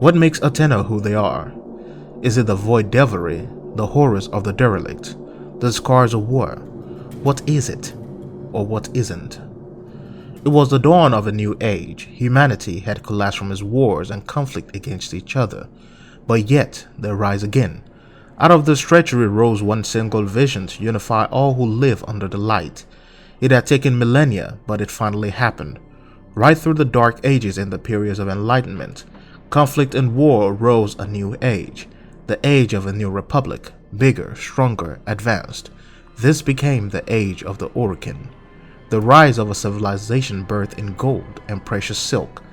What makes Athena who they are? Is it the void devilry, the horrors of the derelict, the scars of war? What is it, or what isn't? It was the dawn of a new age. Humanity had collapsed from its wars and conflict against each other, but yet they rise again. Out of this treachery rose one single vision to unify all who live under the light. It had taken millennia, but it finally happened. Right through the dark ages and the periods of enlightenment, conflict and war rose a new age, the age of a new republic, bigger, stronger, advanced. This became the age of the Orokin, the rise of a civilization birthed in gold and precious silk.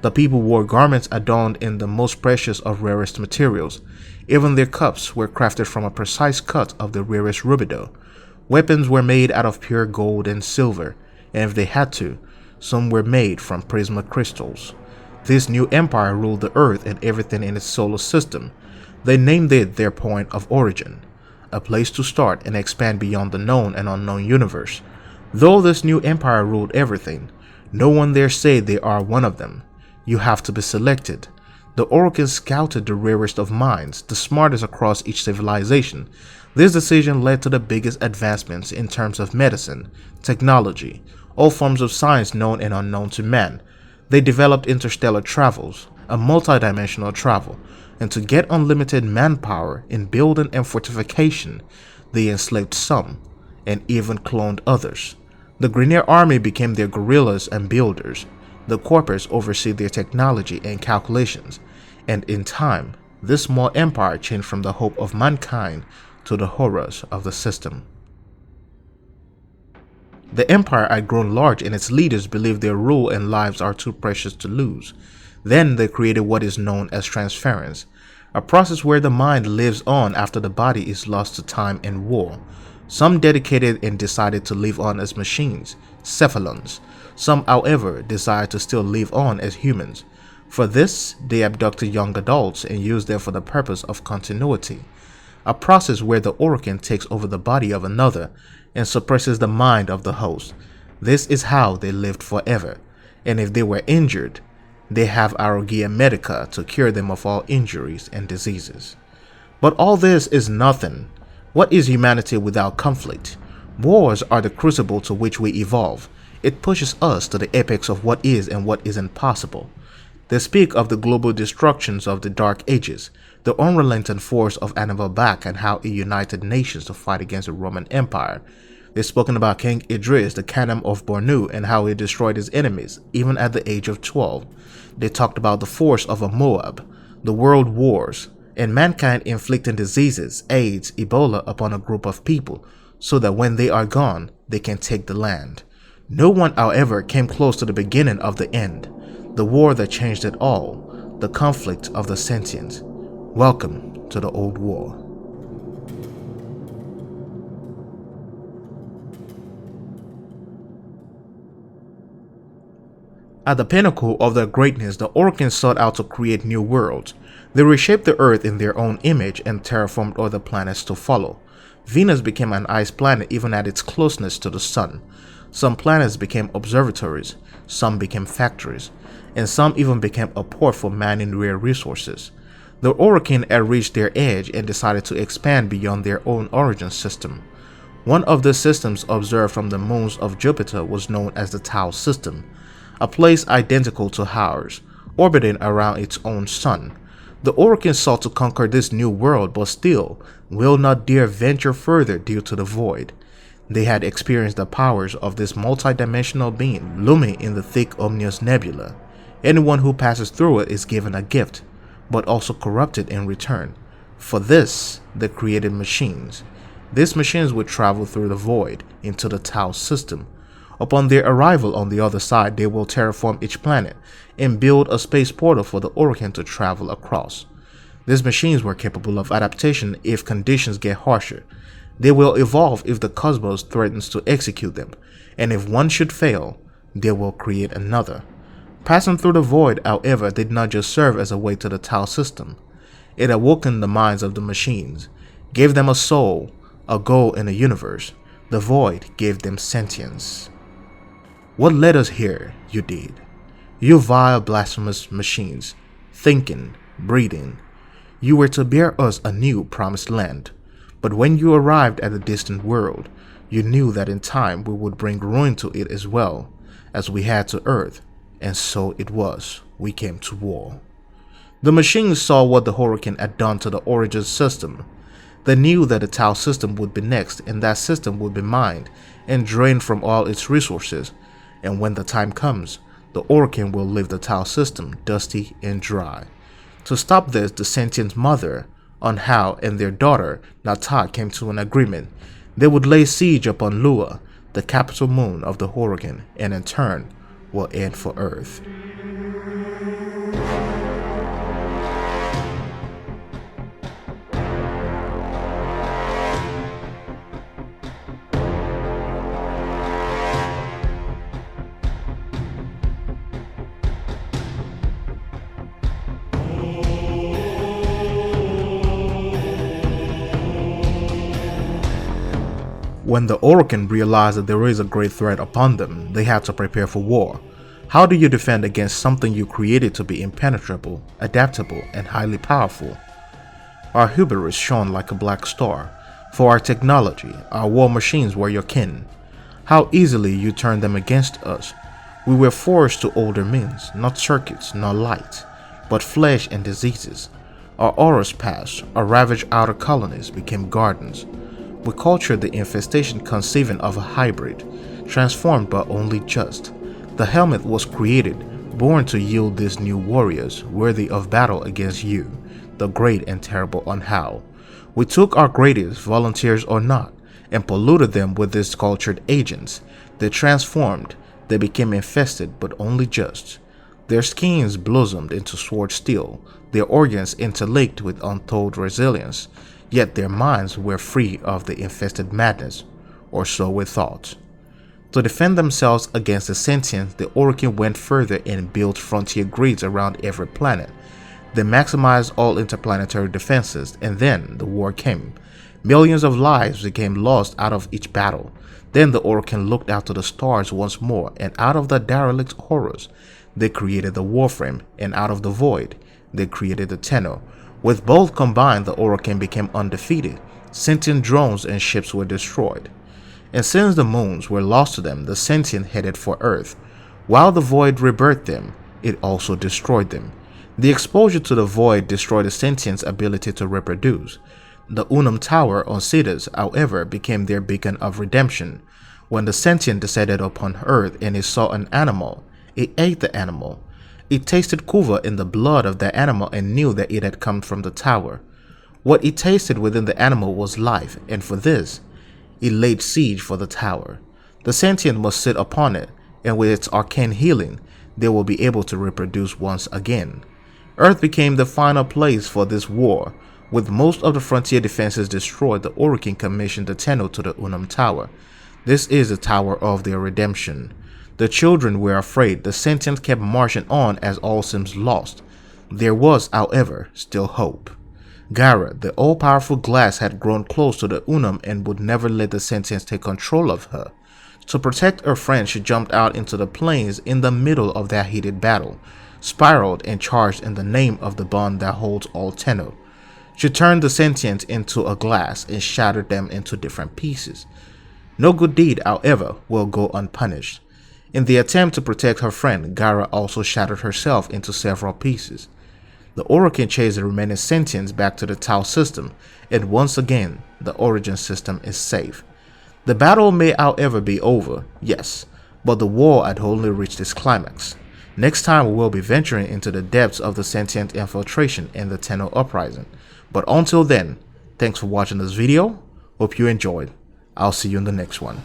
The people wore garments adorned in the most precious of rarest materials. Even their cups were crafted from a precise cut of the rarest rubido. Weapons were made out of pure gold and silver, and if they had to, some were made from prisma crystals. This new empire ruled the earth and everything in its solar system. They named it their point of origin, a place to start and expand beyond the known and unknown universe. Though this new empire ruled everything, no one there said they are one of them. You have to be selected. The Orokin scouted the rarest of minds, the smartest across each civilization. This decision led to the biggest advancements in terms of medicine, technology, all forms of science known and unknown to man. They developed interstellar travels, a multidimensional travel, and to get unlimited manpower in building and fortification, they enslaved some and even cloned others. The Grineer army became their guerrillas and builders. The corpers oversee their technology and calculations, and in time, this small empire changed from the hope of mankind to the horrors of the system. The empire had grown large and its leaders believed their rule and lives are too precious to lose. Then they created what is known as transference, a process where the mind lives on after the body is lost to time and war. Some dedicated and decided to live on as machines, cephalons. Some, however, desired to still live on as humans. For this, they abducted young adults and used them for the purpose of continuity, a process where the Orokin takes over the body of another and suppresses the mind of the host. This is how they lived forever, and if they were injured, they have Arrogia Medica to cure them of all injuries and diseases. But all this is nothing. What is humanity without conflict? Wars are the crucible to which we evolve. It pushes us to the apex of what is and what isn't possible. They speak of the global destructions of the Dark Ages, the unrelenting force of Annabelle Back and how it united nations to fight against the Roman Empire. They've spoken about King Idris, the Khanum of Bornu, and how he destroyed his enemies, even at the age of 12. They talked about the force of a Moab, the world wars, and mankind inflicting diseases, AIDS, Ebola upon a group of people, so that when they are gone, they can take the land. No one, however, came close to the beginning of the end, the war that changed it all, the conflict of the Sentience. Welcome to the Old War. At the pinnacle of their greatness, the Orokin sought out to create new worlds. They reshaped the Earth in their own image and terraformed other planets to follow. Venus became an ice planet even at its closeness to the Sun. Some planets became observatories, some became factories, and some even became a port for mining rare resources. The Orokin had reached their edge and decided to expand beyond their own origin system. One of the systems observed from the moons of Jupiter was known as the Tau system, a place identical to ours, orbiting around its own sun. The Orokin sought to conquer this new world, but still will not dare venture further due to the void. They had experienced the powers of this multidimensional being looming in the thick ominous nebula. Anyone who passes through it is given a gift, but also corrupted in return. For this, they created machines. These machines would travel through the void into the Tau system. Upon their arrival on the other side, they will terraform each planet and build a space portal for the Orokin to travel across. These machines were capable of adaptation if conditions get harsher. They will evolve if the cosmos threatens to execute them, and if one should fail, they will create another. Passing through the void, however, did not just serve as a way to the Tau system. It awoken the minds of the machines, gave them a soul, a goal in the universe. The void gave them sentience. What led us here, you did? You vile blasphemous machines, thinking, breathing. You were to bear us a new promised land. But when you arrived at the distant world, you knew that in time we would bring ruin to it as well as we had to Earth, and so it was. We came to war. The machines saw what the Orokin had done to the Origin system. They knew that the Tau system would be next, and that system would be mined and drained from all its resources, and when the time comes, the Orokin will leave the Tau system dusty and dry. To stop this, the Sentience mother, Anhao, and their daughter, Nata, came to an agreement. They would lay siege upon Lua, the capital moon of the Orokin, and in turn, will end for Earth. When the Orokin realized that there is a great threat upon them, they had to prepare for war. How do you defend against something you created to be impenetrable, adaptable, and highly powerful? Our hubris shone like a black star. For our technology, our war machines were your kin. How easily you turned them against us. We were forced to older means, not circuits nor light, but flesh and diseases. Our auras passed, our ravaged outer colonies became gardens. We cultured the infestation conceiving of a hybrid, transformed but only just. The helmet was created, born to yield these new warriors, worthy of battle against you, the great and terrible Anhao. We took our greatest, volunteers or not, and polluted them with these cultured agents. They transformed, they became infested but only just. Their skins blossomed into sword steel, their organs interlinked with untold resilience. Yet their minds were free of the infested madness, or so we thought. To defend themselves against the Sentience, the Orokin went further and built frontier grids around every planet. They maximized all interplanetary defenses, and then the war came. Millions of lives became lost out of each battle. Then the Orokin looked out to the stars once more, and out of the derelict horrors, they created the Warframe, and out of the void, they created the Tenno. With both combined, the Orokin became undefeated. Sentient drones and ships were destroyed. And since the moons were lost to them, the Sentient headed for Earth. While the void rebirthed them, it also destroyed them. The exposure to the void destroyed the Sentient's ability to reproduce. The Unum Tower on Cetus, however, became their beacon of redemption. When the Sentient descended upon Earth and it saw an animal, it ate the animal. It tasted kuva in the blood of the animal and knew that it had come from the tower. What it tasted within the animal was life, and for this, it laid siege for the tower. The Sentient must sit upon it, and with its arcane healing, they will be able to reproduce once again. Earth became the final place for this war. With most of the frontier defenses destroyed, the Orokin commissioned the Tenno to the Unum Tower. This is the tower of their redemption. The children were afraid. The Sentient kept marching on as all seems lost. There was, however, still hope. Gara, the all-powerful glass, had grown close to the Unum and would never let the Sentience take control of her. To protect her friend, she jumped out into the plains in the middle of that heated battle, spiraled and charged in the name of the bond that holds all Tenno. She turned the Sentience into a glass and shattered them into different pieces. No good deed, however, will go unpunished. In the attempt to protect her friend, Gara also shattered herself into several pieces. The Orokin chased the remaining Sentients back to the Tau system, and once again, the Origin system is safe. The battle may however be over, yes, but the war had only reached its climax. Next time we will be venturing into the depths of the Sentient infiltration and the Tenno uprising. But until then, thanks for watching this video, hope you enjoyed. I'll see you in the next one.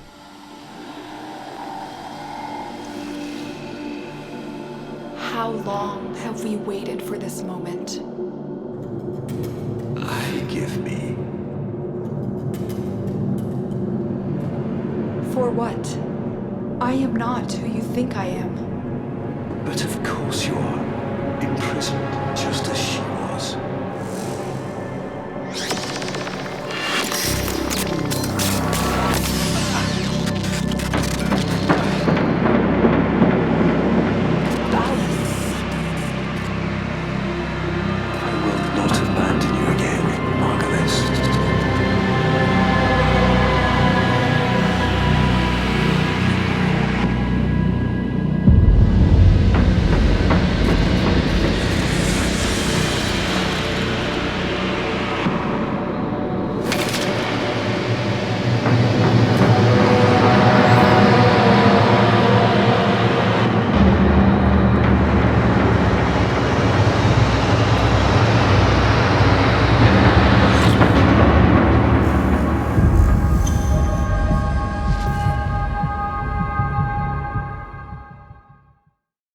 How long have we waited for this moment? Forgive me. For what? I am not who you think I am. But of course you are. Imprisoned.